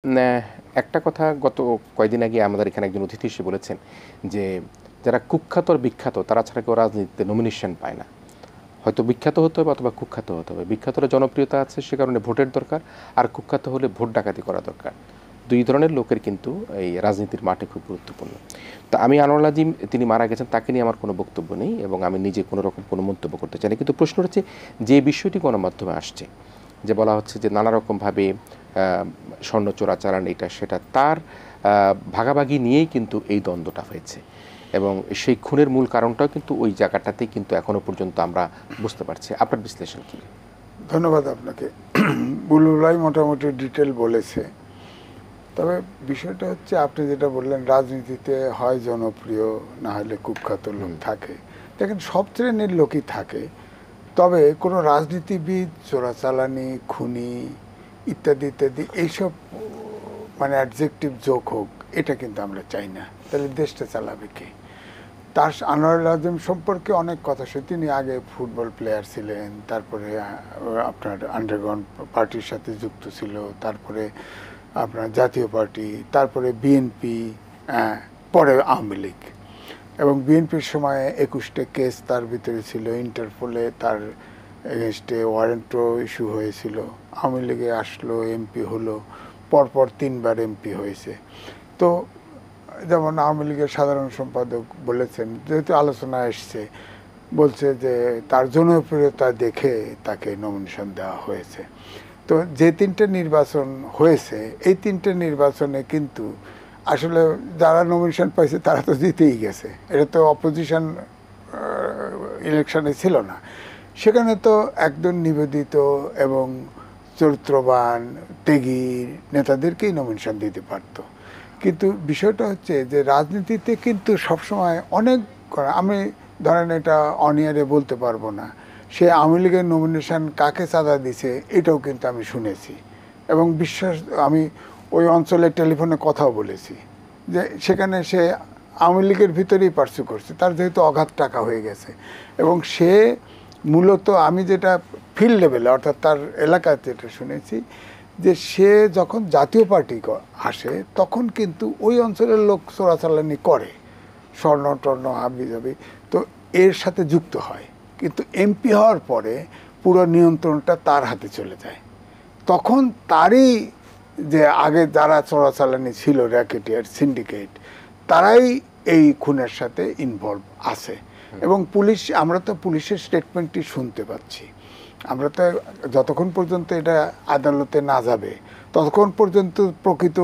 ন্যা একটা কথা গত কয়েকদিন আগে আমাদের এখানে একজন অতিথি এসে বলেছেন যে, যারা কুখ্যাত আর বিখ্যাত তারা ছাড়া কেউ রাজনীতিতে নমিনেশন পায় না। হয়তো বিখ্যাত হতে হবে অথবা কুখ্যাত হতে হবে। বিখ্যাত হলে জনপ্রিয়তা আছে সে কারণে ভোটের দরকার, আর কুখ্যাত হলে ভোট ডাকাতি করা দরকার। ২ ধরনের লোকের কিন্তু এই রাজনীতির মাঠে খুব গুরুত্বপূর্ণ। তো আমি আনোয়ার আজিম তিনি মারা গেছেন তাকে নিয়ে আমার কোনো বক্তব্য নেই এবং আমি নিজে কোনো রকম কোনো মন্তব্য করতে চাই না। কিন্তু প্রশ্ন হচ্ছে যে বিষয়টি গণমাধ্যমে আসছে, যে বলা হচ্ছে যে নানা রকমভাবে স্বর্ণ চোরাচালান এটা সেটা তার ভাগাভাগি নিয়েই কিন্তু এই দ্বন্দ্বটা হয়েছে এবং সেই খুনের মূল কারণটাও কিন্তু ওই জায়গাটাতেই কিন্তু এখনো পর্যন্ত আমরা বুঝতে পারছি। আপনার বিশ্লেষণ কি? ধন্যবাদ আপনাকে। বুলবুলাই মোটামুটি ডিটেল বলেছে। তবে বিষয়টা হচ্ছে আপনি যেটা বললেন রাজনীতিতে হয় জনপ্রিয় না হলে কুখ্যাত লোক থাকে। দেখেন সব শ্রেণীর লোকই থাকে। তবে কোনো রাজনীতিবিদ চোরাচালানি, খুনি ইত্যাদি ইত্যাদি এইসব মানে অ্যাডজেক্টিভ যোগ হোক, এটা কিন্তু আমরা চাই না। তাহলে দেশটা চালাবে কে? তার আনোয়ার আজিম সম্পর্কে অনেক কথা শুনি। তিনি আগে ফুটবল প্লেয়ার ছিলেন, তারপরে আপনার আন্ডারগ্রাউন্ড পার্টির সাথে যুক্ত ছিল, তারপরে আপনার জাতীয় পার্টি, তারপরে বিএনপি, পরে আওয়ামী লীগ। এবং বিএনপির সময় ২১টা কেস তার ভিতরে ছিল, ইন্টারপোলে তার এগেনস্টে ওয়ারেন্টও ইস্যু হয়েছিল। আওয়ামী লীগে আসলো, এমপি হলো, পরপর ৩বার এমপি হয়েছে। তো যেমন আওয়ামী লীগের সাধারণ সম্পাদক বলেছেন, যেহেতু আলোচনা এসছে, বলছে যে তার জনপ্রিয়তা দেখে তাকে নমিনেশন দেওয়া হয়েছে। তো যে ৩টে নির্বাচন হয়েছে, এই ৩টে নির্বাচনে কিন্তু আসলে যারা নমিনেশন পাইছে তারা তো জিতেই গেছে। এটা তো অপোজিশন ইলেকশনে ছিল না। সেখানে তো একদম নিবেদিত এবং চরিত্রবান ত্যাগী নেতাদেরকেই নমিনেশন দিতে পারত। কিন্তু বিষয়টা হচ্ছে যে রাজনীতিতে কিন্তু সবসময় অনেক, আমি ধরেন এটা অনিয়ারে বলতে পারবো না, সে আওয়ামী লীগের নমিনেশন কাকে চাঁদা দিছে এটাও কিন্তু আমি শুনেছি এবং বিশ্বাস, আমি ওই অঞ্চলে টেলিফোনে কথাও বলেছি যে সেখানে সে আওয়ামী লীগের ভিতরেই পার্সু করছে, তার যেহেতু অগাধ টাকা হয়ে গেছে। এবং সে মূলত আমি যেটা ফিল্ড লেভেলে অর্থাৎ তার এলাকাতে যেটা শুনেছি, যে সে যখন জাতীয় পার্টি আসে তখন কিন্তু ওই অঞ্চলের লোক চোরাচালানি করে, স্বর্ণ টর্ণ হাবি যাবি, তো এর সাথে যুক্ত হয়। কিন্তু এমপি হওয়ার পরে পুরো নিয়ন্ত্রণটা তার হাতে চলে যায়। তখন তারই যে আগে যারা চোরাচালানি ছিল, র্যাকেটিয়ার, সিন্ডিকেট, তারাই এই খুনের সাথে ইনভলভ আছে। এবং পুলিশ, আমরা তো পুলিশের স্টেটমেন্টটি শুনতে পাচ্ছি। আমরা তো যতক্ষণ পর্যন্ত এটা আদালতে না যাবে ততক্ষণ পর্যন্ত প্রকৃত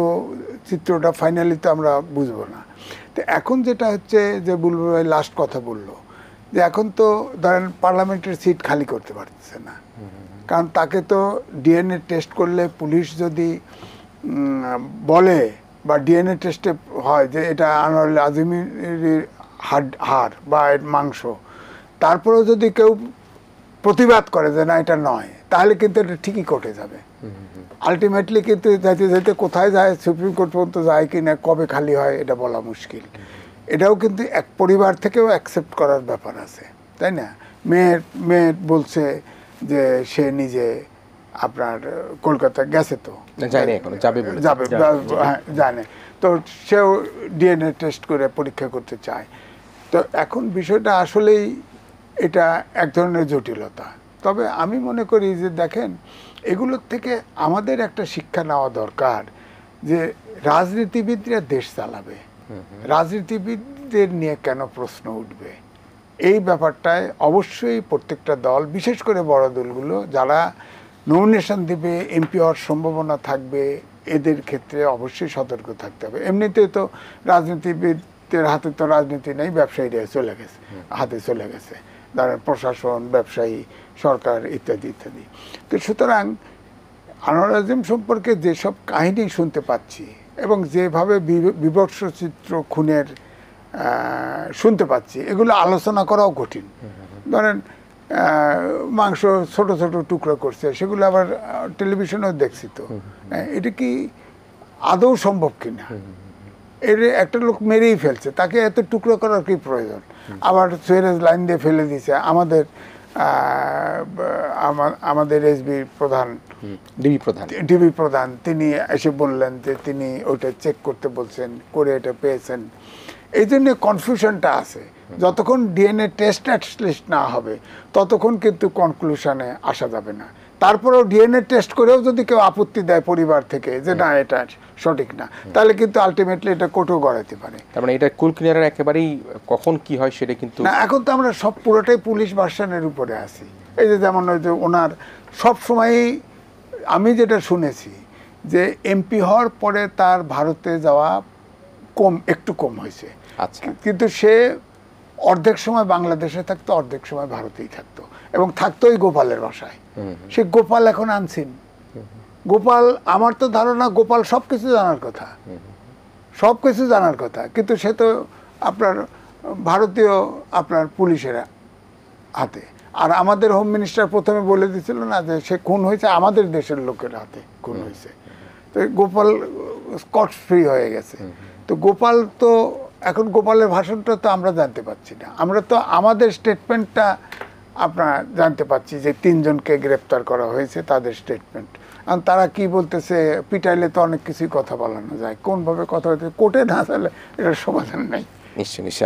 চিত্রটা ফাইনালি তো আমরা বুঝবো না। তো এখন যেটা হচ্ছে যে বুলবুল ভাই লাস্ট কথা বলল, যে এখন তো ধরেন পার্লামেন্টের সিট খালি করতে পারতেছে না, কারণ তাকে তো ডিএনএ টেস্ট করলে পুলিশ যদি বলে বা ডিএনএ টেস্টে হয় যে এটা আনোয়ার আজিমের হাড় বা মাংস, তারপরেও যদি কেউ প্রতিবাদ করে যে না এটা নয়, তাহলে কিন্তু এটা ঠিকই কোর্টে যাবে। আলটিমেটলি কিন্তু যাইতে যাইতে কোথায় যায়, সুপ্রিম কোর্ট পর্যন্ত যায় কি না, কবে খালি হয় এটা বলা মুশকিল। এটাও কিন্তু এক পরিবার থেকেও অ্যাকসেপ্ট করার ব্যাপার আছে, তাই না? মেয়ের বলছে যে সে নিজে আপনার কলকাতা গেছে, তো যাবে, হ্যাঁ জানে, তো সেও ডিএনএ টেস্ট করে পরীক্ষা করতে চায়। তো এখন বিষয়টা আসলেই এটা এক ধরনের জটিলতা। তবে আমি মনে করি যে দেখেন, এগুলোর থেকে আমাদের একটা শিক্ষা নেওয়া দরকার যে রাজনীতিবিদরা দেশ চালাবে, রাজনীতিবিদদের নিয়ে কেন প্রশ্ন উঠবে, এই ব্যাপারটায় অবশ্যই প্রত্যেকটা দল, বিশেষ করে বড় দলগুলো যারা নমিনেশন দিবে, এমপি হওয়ার সম্ভাবনা থাকবে, এদের ক্ষেত্রে অবশ্যই সতর্ক থাকতে হবে। এমনিতে তো রাজনীতিবিদদের হাতে তো রাজনীতি নেই, ব্যবসায়ীরা চলে গেছে, হাতে চলে গেছে, ধরেন প্রশাসন, ব্যবসায়ী, সরকার ইত্যাদি ইত্যাদি। তো সুতরাং আনোয়ার আজিম সম্পর্কে যেসব কাহিনী শুনতে পাচ্ছি এবং যেভাবে বিভৎস চিত্র খুনের শুনতে পাচ্ছি, এগুলো আলোচনা করাও কঠিন। ধরেন মাংস ছোট ছোট টুকরো করছে, সেগুলো আবার টেলিভিশনেও দেখছি, তো এটা কি আদৌ সম্ভব কিনা? এর একটা লোক মেরেই ফেলছে, তাকে এত টুকরো করার কি প্রয়োজন? আবার সুয়েরেজ লাইন দিয়ে ফেলে দিয়েছে, আমাদের আমাদের এসবি প্রধান, ডিবি প্রধান, তিনি এসে বললেন যে তিনি ওইটা চেক করতে বলছেন, করে এটা পেয়েছেন। এই জন্য কনফিউশনটা আছে। যতক্ষণ ডিএনএ টেস্ট অ্যাটলিস্ট না হবে ততক্ষণ কিন্তু কনক্লুশনে আসা যাবে না। তারপরেও ডিএনএ টেস্ট করেও যদি কেউ আপত্তি দেয় পরিবার থেকে যে না এটা সঠিক না, তাহলে কিন্তু আলটিমেটলি এটা কোর্টও গড়াতে পারে। তার মানে এটা কুল কিনারার একেবারেই কখন কি হয় সেটা কিন্তু না, এখন তো আমরা সব পুরোটাই পুলিশ ভার্সনের উপরে আছি। এই যে যেমন ওই যে ওনার সব সময়ই আমি যেটা শুনেছি যে এমপি হওয়ার পরে তার ভারতে যাওয়া একটু কম হয়েছে। আচ্ছা, কিন্তু সে অর্ধেক সময় বাংলাদেশে থাকতো, অর্ধেক সময় ভারতেই থাকতো, এবং থাকতো ওই গোপালের বাসায়। সে গোপাল এখন আনছিন। গোপাল, আমার তো ধারণা গোপাল সবকিছু জানার কথা, সবকিছু জানার কথা, কিন্তু সে তো আপনার ভারতীয় আপনার পুলিশের হাতে। আর আমাদের হোম মিনিস্টার প্রথমে বলে দিয়েছিল না যে সে খুন হয়েছে আমাদের দেশের লোকের হাতে খুন হয়েছে। তো গোপাল স্কট ফ্রি হয়ে গেছে। তো গোপাল তো এখন গোপালের ভাষণটা তো আমরা জানতে পারছি না। আমরা তো আমাদের স্টেটমেন্টটা আপনার জানতে পাচ্ছি যে 3 জনকে গ্রেপ্তার করা হয়েছে, তাদের স্টেটমেন্ট। আর তারা কি বলতেছে, পিটাইলে তো অনেক কিছুই কথা বলানো যায়, কোনভাবে কথা হচ্ছে কোর্টে না চাইলে এটার সমাধান নেই। নিশ্চয়ই নিশ্চয়ই।